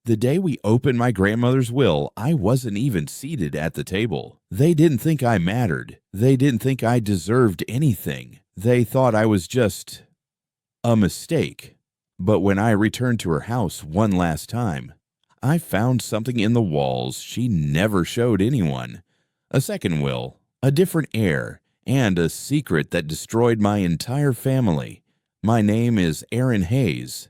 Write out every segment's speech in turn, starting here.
The day we opened my grandmother's will, I wasn't even seated at the table. They didn't think I mattered. They didn't think I deserved anything. They thought I was just a mistake. But when I returned to her house one last time, I found something in the walls she never showed anyone. A second will, a different heir, and a secret that destroyed my entire family. My name is Aaron Hayes,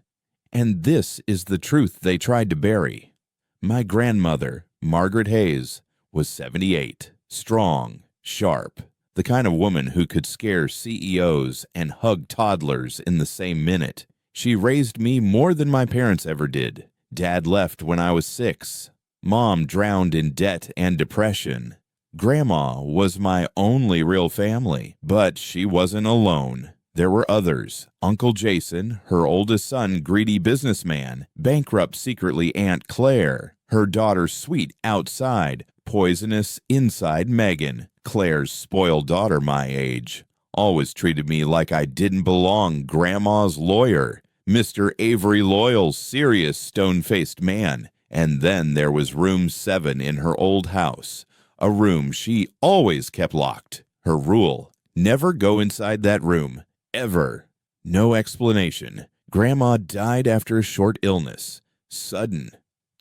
and this is the truth they tried to bury. My grandmother, Margaret Hayes, was 78, strong, sharp, the kind of woman who could scare CEOs and hug toddlers in the same minute. She raised me more than my parents ever did. Dad left when I was 6. Mom drowned in debt and depression. Grandma was my only real family, but she wasn't alone. There were others. Uncle Jason, her oldest son, greedy businessman, bankrupt secretly Aunt Claire, her daughter Sweet outside, poisonous inside Megan, Claire's spoiled daughter my age. Always treated me like I didn't belong, Grandma's lawyer, Mr. Avery Loyal's serious stone-faced man. And then there was room 7 in her old house, a room she always kept locked. Her rule, never go inside that room. Ever. No explanation. Grandma died after a short illness. Sudden.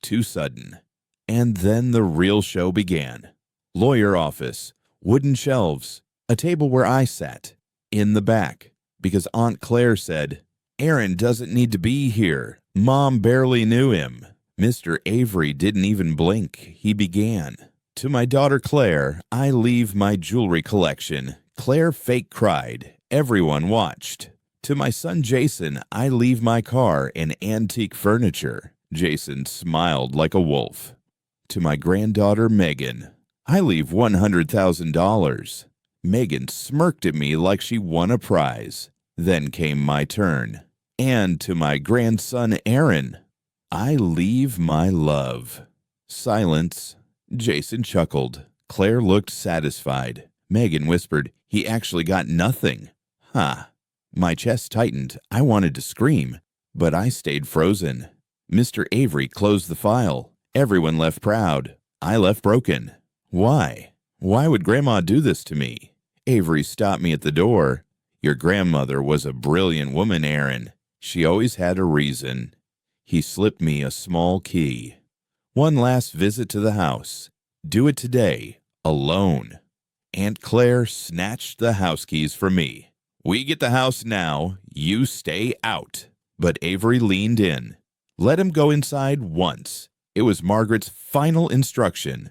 Too sudden. And then the real show began. Lawyer office. Wooden shelves. A table where I sat. In the back. Because Aunt Claire said, "Aaron doesn't need to be here. Mom barely knew him." Mr. Avery didn't even blink. He began. "To my daughter Claire, I leave my jewelry collection." Claire fake cried. Everyone watched. "To my son Jason, I leave my car and antique furniture." Jason smiled like a wolf. "To my granddaughter Megan, I leave $100,000. Megan smirked at me like she won a prize. Then came my turn. "And to my grandson Aaron, I leave my love." Silence. Jason chuckled. Claire looked satisfied. Megan whispered, "He actually got nothing." "Huh." My chest tightened. I wanted to scream, but I stayed frozen. Mr. Avery closed the file. Everyone left proud. I left broken. Why? Why would Grandma do this to me? Avery stopped me at the door. "Your grandmother was a brilliant woman, Aaron. She always had a reason." He slipped me a small key. "One last visit to the house. Do it today, alone." Aunt Claire snatched the house keys from me. "We get the house now. You stay out." But Avery leaned in. Let him go inside once. It was Margaret's final instruction.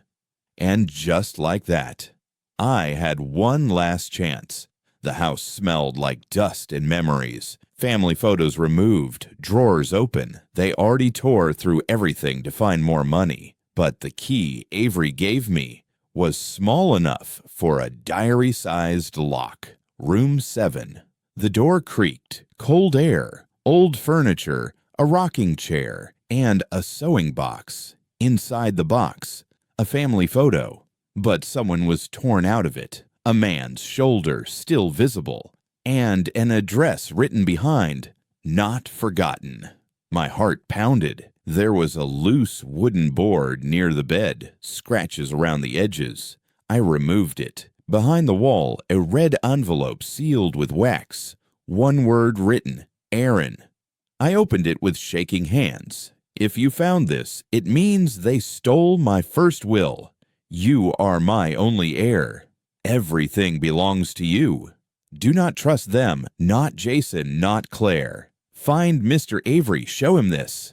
And just like that, I had one last chance. The house smelled like dust and memories. Family photos removed, drawers open. They already tore through everything to find more money. But the key Avery gave me was small enough for a diary-sized lock. Room 7. The door creaked. Cold air, old furniture, a rocking chair, and a sewing box. Inside the box, a family photo. But someone was torn out of it. A man's shoulder still visible. And an address written behind, "Not forgotten." My heart pounded. There was a loose wooden board near the bed, scratches around the edges. I removed it. Behind the wall, a red envelope sealed with wax. One word written, "Aaron." I opened it with shaking hands. "If you found this, it means they stole my first will. You are my only heir. Everything belongs to you. Do not trust them, not Jason, not Claire. Find Mr. Avery, show him this.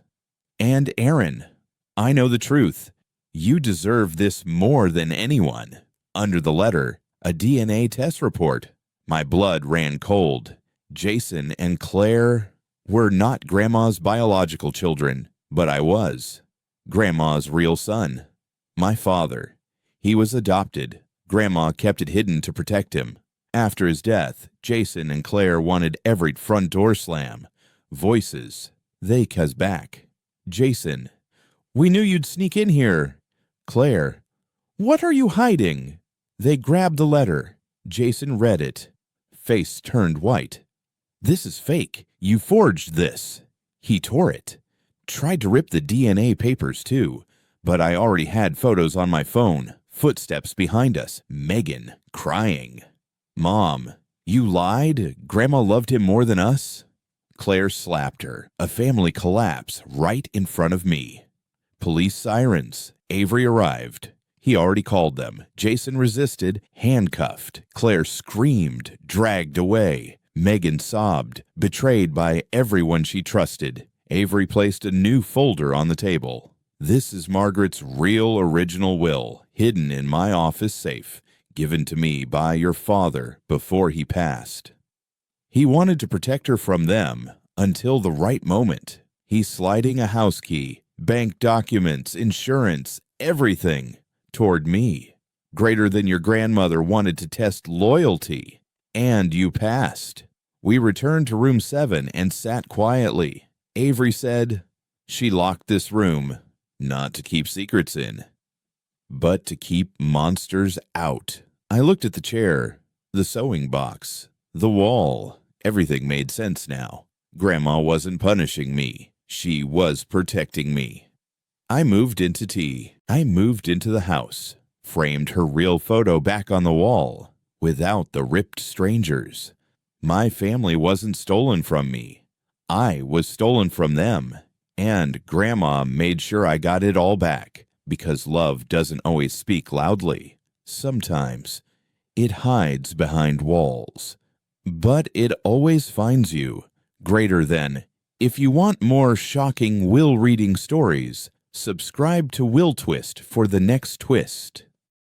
And Aaron, I know the truth. You deserve this more than anyone." Under the letter, a DNA test report. My blood ran cold. Jason and Claire were not Grandma's biological children, but I was. Grandma's real son. My father. He was adopted. Grandma kept it hidden to protect him. After his death, Jason and Claire wanted every front door slam. Voices. They cuz back. Jason. "We knew you'd sneak in here." Claire. "What are you hiding?" They grabbed the letter. Jason read it. Face turned white. "This is fake. You forged this." He tore it. tried to rip the DNA papers too, but I already had photos on my phone. Footsteps behind us. Megan, crying. Mom, you lied? Grandma loved him more than us? Claire slapped her. A family collapse right in front of me. Police sirens. Avery arrived. He already called them. Jason resisted, handcuffed. Claire screamed, dragged away. Megan sobbed, betrayed by everyone she trusted. Avery placed a new folder on the table. This is Margaret's real original will, hidden in my office safe, given to me by your father before he passed. He wanted to protect her from them until the right moment. He's sliding a house key, bank documents, insurance, everything toward me. Greater than your grandmother wanted to test loyalty. And you passed. We returned to room 7 and sat quietly. Avery said, "She locked this room, not to keep secrets in, but to keep monsters out." I looked at the chair, the sewing box, the wall. Everything made sense now. Grandma wasn't punishing me. She was protecting me. I moved into tea. I moved into the house, framed her real photo back on the wall, without the ripped strangers. My family wasn't stolen from me. I was stolen from them, and Grandma made sure I got it all back, because love doesn't always speak loudly. Sometimes it hides behind walls, but it always finds you. Greater than. If you want more shocking will-reading stories, subscribe to Willtwist for the next twist.